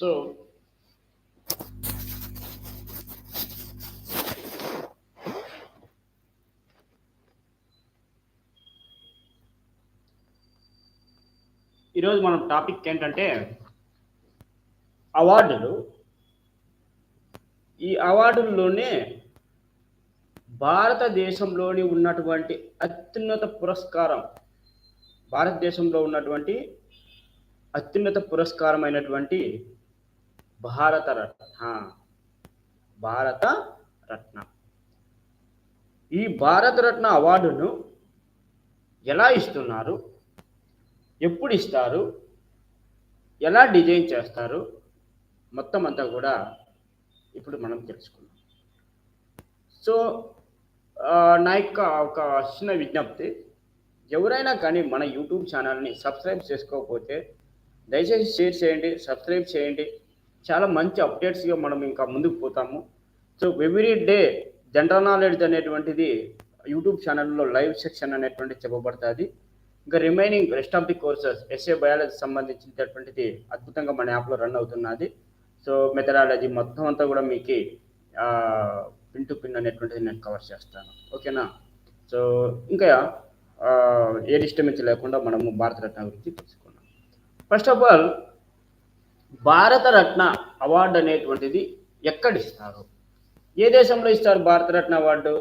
So ఈరోజు మనం topic ఏంటంటే అవార్డులు. ఈ అవార్డుల్లోనే భారతదేశంలోని ఉన్నటువంటి అత్యున్నత పురస్కారం, భారతదేశంలో ఉన్నటువంటి అత్యున్నత పురస్కారమైనటువంటి భారత రత్న. ఈ భారతరత్న అవార్డును ఎలా ఇస్తున్నారు, ఎప్పుడు ఇస్తారు, ఎలా డిజైన్ చేస్తారు, మొత్తం అంతా కూడా ఇప్పుడు మనం తెలుసుకుందాం. సో నా యొక్క ఒక చిన్న విజ్ఞప్తి, ఎవరైనా కానీ మన యూట్యూబ్ ఛానల్ని సబ్స్క్రైబ్ చేసుకోకపోతే దయచేసి షేర్ చేయండి, సబ్స్క్రైబ్ చేయండి. చాలా మంచి అప్డేట్స్గా మనం ఇంకా ముందుకు పోతాము. So every day general knowledge అనేటువంటిది యూట్యూబ్ ఛానల్లో లైవ్ సెక్షన్ అనేటువంటిది చెప్పబడుతుంది. ఇంకా remaining rest of the courses SA biology సంబంధించినటువంటిది అద్భుతంగా మన యాప్లో రన్ అవుతున్నది. సో మెథడాలజీ మొత్తం అంతా కూడా మీకు పిన్ టు పిన్ అనేటువంటిది నేను కవర్ చేస్తాను. ఓకేనా? సో ఇంకా ఏ డిస్టర్బెన్స్ లేకుండా మనము భారతరత్న గురించి తెలుసుకున్నాం. First of all, Bharat Ratna award అనేటువంటిది ఎక్కడిస్తారు, ఏ దేశంలో ఇస్తారు భారతరత్న అవార్డు?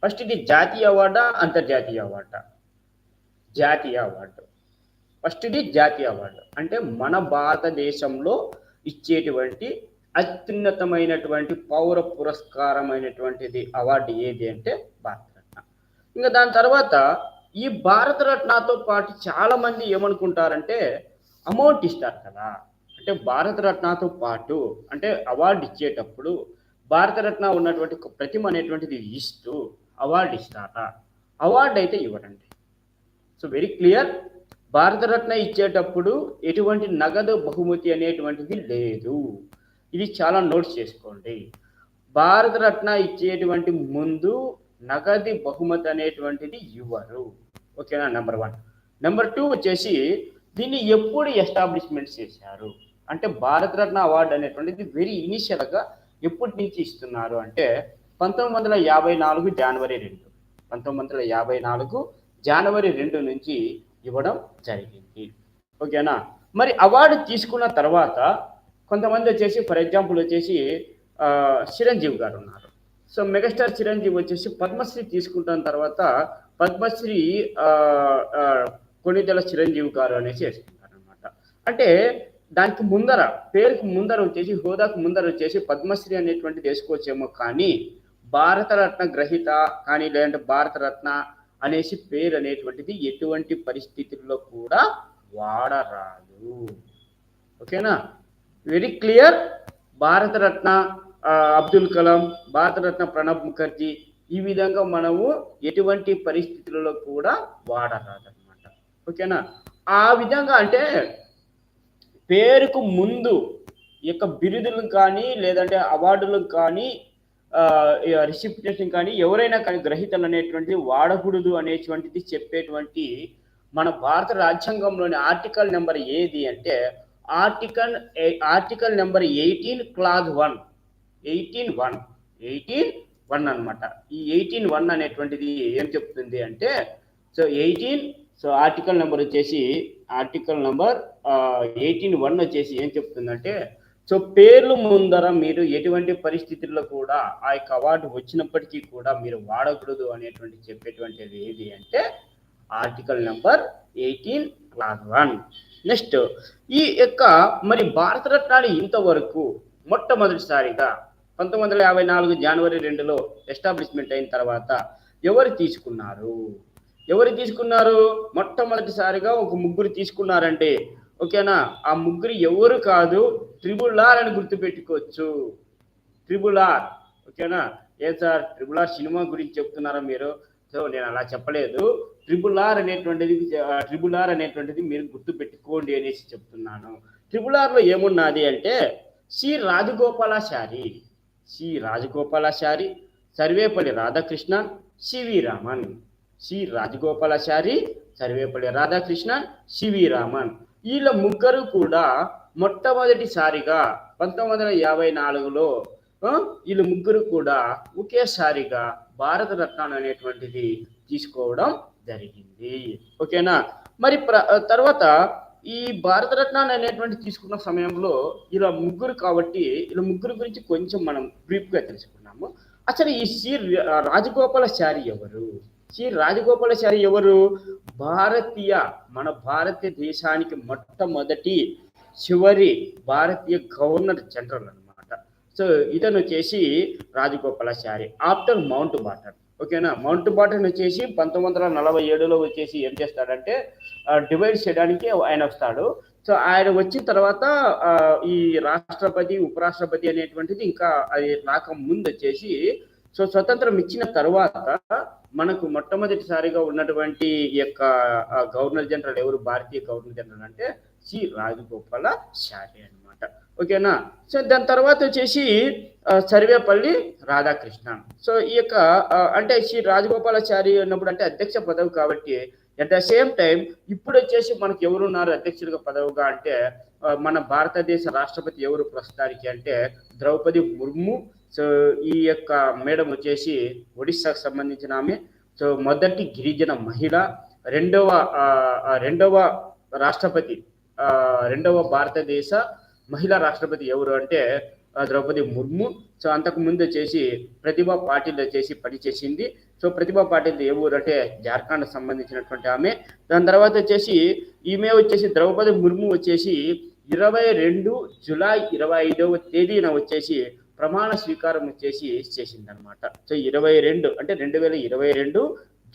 ఫస్ట్ ఇది జాతీయ అవార్డా, అంతర్జాతీయ అవార్డా? జాతీయ అవార్డు. ఫస్ట్ ఇది జాతీయ అవార్డు అంటే మన భారతదేశంలో ఇచ్చేటువంటి అత్యున్నతమైనటువంటి పౌర పురస్కారమైనటువంటిది అవార్డు ఏది అంటే భారతరత్న. ఇంకా దాని తర్వాత ఈ భారతరత్నతో పాటు చాలా మంది ఏమనుకుంటారంటే అమౌంట్ ఇస్తారు కదా, అంటే భారతరత్నతో పాటు అంటే అవార్డు ఇచ్చేటప్పుడు భారతరత్న ఉన్నటువంటి ఒక ప్రతిమ అనేటువంటిది ఇస్తూ అవార్డు ఇస్తారా? అవార్డు అయితే ఇవ్వరండి. సో వెరీ క్లియర్, భారతరత్న ఇచ్చేటప్పుడు ఎటువంటి నగదు బహుమతి అనేటువంటిది లేదు. ఇది చాలా నోట్స్ చేసుకోండి. భారతరత్న ఇచ్చేటువంటి ముందు నగదు బహుమతి అనేటువంటిది ఇవ్వరు. ఓకేనా? నెంబర్ 1. నెంబర్ 2 వచ్చేసి దీన్ని ఎప్పుడు ఎస్టాబ్లిష్మెంట్ చేశారు అంటే భారతరత్న అవార్డు అనేటువంటిది వెరీ ఇనిషియల్గా ఎప్పటి నుంచి ఇస్తున్నారు అంటే 1954 జనవరి 2. 1954 జనవరి 2 నుంచి ఇవ్వడం జరిగింది. ఓకేనా? మరి అవార్డు తీసుకున్న తర్వాత కొంతమంది వచ్చేసి, ఫర్ ఎగ్జాంపుల్ వచ్చేసి చిరంజీవి గారు ఉన్నారు. సో మెగాస్టార్ చిరంజీవి వచ్చేసి పద్మశ్రీ తీసుకుంటున్న తర్వాత పద్మశ్రీ కొణిదెల చిరంజీవి గారు అనేసి వేసుకుంటారు అనమాట. అంటే దానికి ముందర, పేరుకి ముందర వచ్చేసి, హోదాకు ముందర వచ్చేసి పద్మశ్రీ అనేటువంటిది వేసుకోవచ్చేమో, కానీ భారతరత్న గ్రహీత కానీ లేదంటే భారతరత్న అనేసి పేరు అనేటువంటిది ఎటువంటి పరిస్థితుల్లో కూడా వాడరాదు. ఓకేనా? Very clear. భారతరత్న అబ్దుల్ కలాం, భారతరత్న ప్రణబ్ ముఖర్జీ, ఈ విధంగా మనము ఎటువంటి పరిస్థితులలో కూడా వాడరాదనమాట. ఓకేనా? ఆ విధంగా అంటే పేరుకు ముందు యొక్క బిరుదులకు కానీ లేదంటే అవార్డులకు కానీ రిసిప్టేషన్ కానీ ఎవరైనా కానీ గ్రహీతలు అనేటువంటిది వాడకూడదు అనేటువంటిది చెప్పేటువంటి మన భారత రాజ్యాంగంలోని ఆర్టికల్ నెంబర్ ఏది అంటే ఆర్టికల్ నెంబర్ 18 క్లాజ్ 1 18(1) అనమాట. ఈ 18(1) అనేటువంటిది ఏం చెప్తుంది అంటే, సో 18, సో ఆర్టికల్ నెంబర్ వచ్చేసి ఆర్టికల్ నెంబర్ 18(1) వచ్చేసి ఏం చెప్తుందంటే, సో పేర్లు ముందర మీరు ఎటువంటి పరిస్థితుల్లో కూడా ఆ యొక్క అవార్డు వచ్చినప్పటికీ కూడా మీరు వాడకూడదు అనేటువంటి చెప్పేటువంటిది ఏది అంటే ఆర్టికల్ నెంబర్ 18 క్లాజ్ 1. నెక్స్ట్, ఈ యొక్క మరి భారతరత్నాన్ని ఇంతవరకు మొట్టమొదటిసారిగా 1954 జనవరి 2లో ఎస్టాబ్లిష్మెంట్ అయిన తర్వాత ఎవరు తీసుకున్నారు? మొట్టమొదటిసారిగా ఒక ముగ్గురు తీసుకున్నారంటే, ఓకేనా? ఆ ముగ్గురు ఎవరు కాదు, RRR అని గుర్తుపెట్టుకోవచ్చు. RRR. ఓకేనా? ఏ సార్ RRR సినిమా గురించి చెప్తున్నారా మీరు? సో నేను అలా చెప్పలేదు. RRR అనేటువంటిది మీరు గుర్తుపెట్టుకోండి అనేసి చెప్తున్నాను. RRRలో ఏమున్నది అంటే C Rajagopalachari, Sarvepalli Radhakrishnan, CV Raman. Sarvepalli Radhakrishnan, CV Raman, వీళ్ళ ముగ్గురు కూడా మొట్టమొదటిసారిగా 1954లో వీళ్ళు ముగ్గురు కూడా ఒకేసారిగా భారతరత్న అనేటువంటిది తీసుకోవడం జరిగింది. ఓకేనా? మరి తర్వాత ఈ భారతరత్న అనేటువంటి తీసుకున్న సమయంలో ఇలా ముగ్గురు కాబట్టి ఇలా ముగ్గురు గురించి కొంచెం మనం బ్రీఫ్గా తెలుసుకున్నాము. అసలు ఈ రాజగోపాలాచారి ఎవరు? రాజగోపాలాచారి ఎవరు? మన భారతదేశానికి మొట్టమొదటి చివరి భారతీయ గవర్నర్ జనరల్ అనమాట. సో ఇతను వచ్చేసి రాజగోపాలాచారి ఆఫ్టర్ మౌంట్ బాటన్. ఓకేనా? మౌంట్ బాటన్ వచ్చేసి 1947లో వచ్చేసి ఏం చేస్తాడంటే డివైడ్ చేయడానికి ఆయన వస్తాడు. సో ఆయన వచ్చిన తర్వాత ఈ రాష్ట్రపతి ఉపరాష్ట్రపతి అనేటువంటిది ఇంకా అది రాక ముందు వచ్చేసి సో స్వతంత్రం ఇచ్చిన తర్వాత మనకు మొట్టమొదటిసారిగా ఉన్నటువంటి ఈ యొక్క గవర్నర్ జనరల్ ఎవరు? భారతీయ గవర్నర్ జనరల్ అంటే రాజగోపాలాచారి అనమాట. ఓకేనా? సో దాని తర్వాత వచ్చేసి సర్వేపల్లి రాధాకృష్ణన్. సో ఈ యొక్క అంటే రాజగోపాలాచారి అన్నప్పుడు అంటే అధ్యక్ష పదవి కాబట్టి అట్ ద సేమ్ టైం ఇప్పుడు వచ్చేసి మనకు ఎవరున్నారు అధ్యక్షుడిగా పదవిగా అంటే మన భారతదేశ రాష్ట్రపతి ఎవరు ప్రస్తుతానికి అంటే ద్రౌపది ముర్ము. సో ఈ యొక్క మేడం వచ్చేసి ఒడిస్సాకు సంబంధించిన ఆమె. సో మొదటి గిరిజన మహిళ, రెండవ రాష్ట్రపతి, రెండవ భారతదేశ మహిళా రాష్ట్రపతి ఎవరు అంటే ద్రౌపది ముర్ము. సో అంతకు ముందు వచ్చేసి ప్రతిభా పాటిల్ వచ్చేసి పనిచేసింది. సో ప్రతిభా పాటిల్ ఏ ఊరు అంటే జార్ఖండ్ సంబంధించినటువంటి ఆమె. దాని తర్వాత వచ్చేసి ఈమె వచ్చేసి ద్రౌపది ముర్ము వచ్చేసి 22 జూలై 25వ తేదీన వచ్చేసి ప్రమాణ స్వీకారం వచ్చేసి చేసింది అనమాట. సో 22 అంటే 2022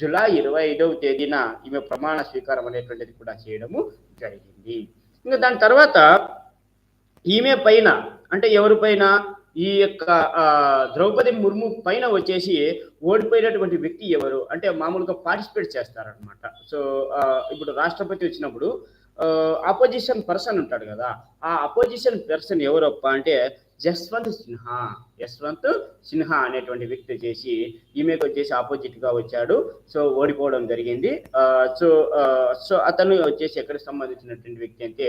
జూలై 25వ తేదీన ఈమె ప్రమాణ స్వీకారం అనేటువంటిది కూడా చేయడము జరిగింది. ఇంకా దాని తర్వాత ఈమె పైన అంటే ఎవరి పైన ఈ యొక్క ద్రౌపది ముర్ము పైన వచ్చేసి ఓడిపోయినటువంటి వ్యక్తి ఎవరు అంటే మామూలుగా పార్టిసిపేట్ చేస్తారనమాట. సో ఇప్పుడు రాష్ట్రపతి వచ్చినప్పుడు అపోజిషన్ పర్సన్ ఉంటాడు కదా, ఆ అపోజిషన్ పర్సన్ ఎవరప్ప అంటే యశ్వంత్ సిన్హా అనేటువంటి వ్యక్తి వచ్చేసి ఈమెకు వచ్చేసి ఆపోజిట్ గా వచ్చాడు. సో ఓడిపోవడం జరిగింది. సో అతను వచ్చేసి ఎక్కడికి సంబంధించినటువంటి వ్యక్తి అంటే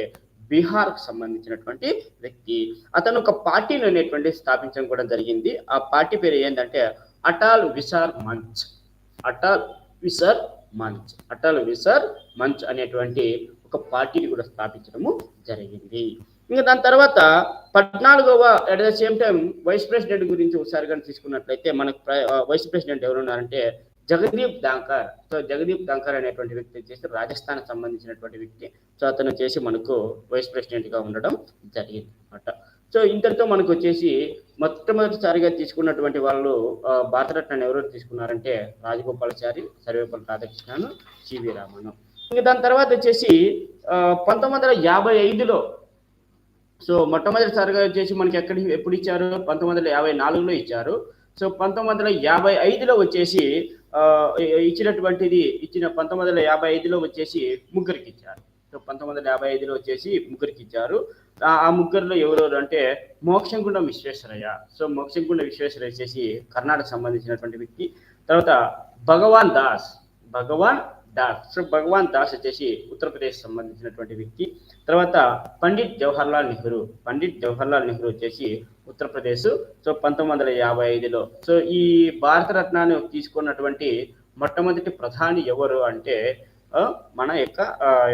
బీహార్కు సంబంధించినటువంటి వ్యక్తి. అతను ఒక పార్టీని అనేటువంటి స్థాపించడం కూడా జరిగింది. ఆ పార్టీ పేరు ఏంటంటే అటల్ విసార్ మంచ్ అనేటువంటి ఒక పార్టీని కూడా స్థాపించడము జరిగింది. ఇంకా దాని తర్వాత 14వ at the same time vice president గురించి ఒకసారి కానీ తీసుకున్నట్లయితే మనకు వైస్ ప్రెసిడెంట్ ఎవరున్నారంటే జగదీప్ ధాంకర్. సో జగదీప్ ధాంకర్ అనేటువంటి వ్యక్తి వచ్చేసి రాజస్థాన్ సంబంధించినటువంటి వ్యక్తి. సో అతను వచ్చేసి మనకు వైస్ ప్రెసిడెంట్ గా ఉండడం జరిగింది అనమాట. సో ఇంతటితో మనకు వచ్చేసి మొట్టమొదటిసారిగా తీసుకున్నటువంటి వాళ్ళు భారతరత్న ఎవరు తీసుకున్నారంటే రాజగోపాలాచారి, సర్వేపల్లి రాధాకృష్ణన్, సివి రామన్. ఇంకా దాని తర్వాత వచ్చేసి 1955లో సో మొట్టమొదటిసారిగా వచ్చేసి మనకి ఎప్పుడు ఇచ్చారు? 1954లో ఇచ్చారు. సో 1955లో వచ్చేసి ఇచ్చిన 1955లో వచ్చేసి ముగ్గురికి ఇచ్చారు. సో 1955లో వచ్చేసి ముగ్గురికి ఇచ్చారు. ఆ ముగ్గురులో ఎవరు అంటే మోక్షగుండ విశ్వేశ్వరయ్య. సో మోక్షగుండ విశ్వేశ్వరయ్య వచ్చేసి కర్ణాటక సంబంధించినటువంటి వ్యక్తి. తర్వాత భగవాన్ దాస్. సో భగవాన్ దాస్ వచ్చేసి ఉత్తరప్రదేశ్ సంబంధించినటువంటి వ్యక్తి. తర్వాత పండిట్ జవహర్లాల్ నెహ్రూ వచ్చేసి ఉత్తరప్రదేశ్. సో 1955లో. సో ఈ భారతరత్నాన్ని తీసుకున్నటువంటి మొట్టమొదటి ప్రధాని ఎవరు అంటే మన యొక్క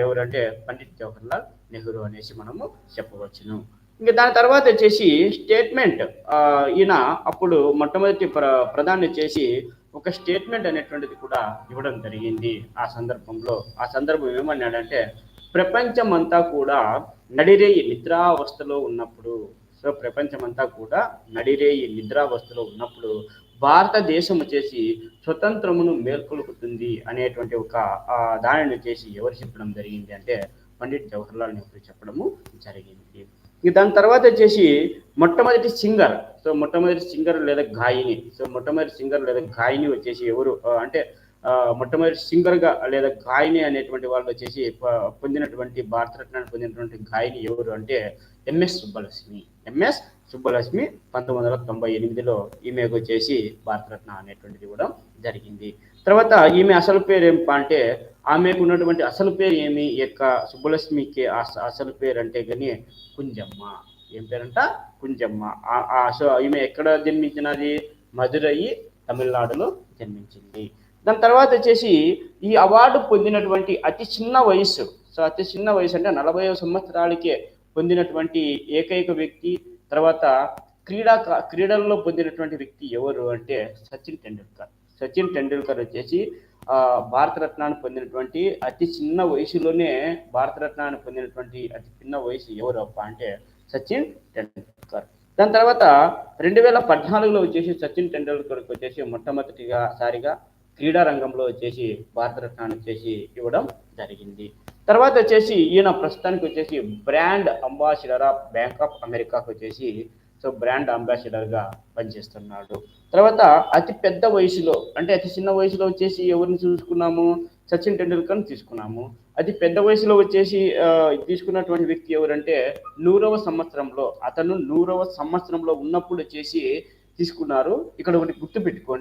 ఎవరంటే పండిట్ జవహర్లాల్ నెహ్రూ అనేసి మనము చెప్పవచ్చును. ఇంకా దాని తర్వాత వచ్చేసి స్టేట్మెంట్ ఈయన అప్పుడు మొట్టమొదటి ప్రధాని వచ్చేసి ఒక స్టేట్మెంట్ అనేటువంటిది కూడా ఇవ్వడం జరిగింది. ఆ సందర్భం ఏమన్నాడంటే ప్రపంచమంతా కూడా నడిరేయి నిద్రావస్థలో ఉన్నప్పుడు భారతదేశం వచ్చేసి స్వతంత్రమును మేల్కొలుపుతుంది అనేటువంటి ఒక దానిని వచ్చేసి ఎవరు చెప్పడం జరిగింది అంటే పండిట్ జవహర్లాల్ నెహ్రూ చెప్పడము జరిగింది. దాని తర్వాత వచ్చేసి మొట్టమొదటి సింగర్ లేదా గాయని వచ్చేసి ఎవరు అంటే మొట్టమొదటి సింగర్గా లేదా గాయని అనేటువంటి వాళ్ళు వచ్చేసి పొందినటువంటి భారతరత్నాన్ని పొందినటువంటి గాయని ఎవరు అంటే ఎంఎస్ సుబ్బలక్ష్మి 1998లో ఈమెకు వచ్చేసి భారతరత్న అనేటువంటిది కూడా జరిగింది. తర్వాత ఈమె అసలు పేరు ఏమిటంటే ఆమెకు ఉన్నటువంటి అసలు పేరు ఏమి? ఈ యొక్క సుబ్బలక్ష్మికి అసలు పేరు అంటే గని కుంజమ్మ. ఏం పేరంట? కుంజమ్మ. సో ఈమె ఎక్కడ జన్మించినది? మదురై, తమిళనాడులో జన్మించింది. దాని తర్వాత వచ్చేసి ఈ అవార్డు పొందినటువంటి అతి చిన్న వయసు, సో అతి చిన్న వయసు అంటే 40 సంవత్సరాలకే పొందినటువంటి ఏకైక వ్యక్తి, తర్వాత క్రీడల్లో పొందినటువంటి వ్యక్తి ఎవరు అంటే సచిన్ టెండూల్కర్. సచిన్ టెండూల్కర్ వచ్చేసి భారతరత్నాన్ని పొందినటువంటి అతి చిన్న వయసులోనే భారతరత్నాన్ని పొందినటువంటి అతి చిన్న వయసు ఎవరు అప్ప అంటే సచిన్ టెండూల్కర్. దాని తర్వాత 2014లో వచ్చేసి సచిన్ టెండూల్కర్కి వచ్చేసి మొట్టమొదటిసారిగా క్రీడా రంగంలో వచ్చేసి భారతరత్నాన్ని వచ్చేసి ఇవ్వడం జరిగింది. తర్వాత వచ్చేసి ఈయన ప్రస్తుతానికి వచ్చేసి brand ambassador of bank of అమెరికాకు వచ్చేసి సో బ్రాండ్ అంబాసిడర్గా పనిచేస్తున్నాడు. తర్వాత అతి పెద్ద వయసులో అంటే అతి చిన్న వయసులో వచ్చేసి ఎవరిని చూసుకున్నాము? సచిన్ టెండూల్కర్ని తీసుకున్నాము. అతి పెద్ద వయసులో వచ్చేసి తీసుకున్నటువంటి వ్యక్తి ఎవరంటే 100వ సంవత్సరంలో, అతను 100వ సంవత్సరంలో ఉన్నప్పుడు వచ్చేసి తీసుకున్నారు. ఇక్కడ ఒకటి గుర్తుపెట్టుకోండి.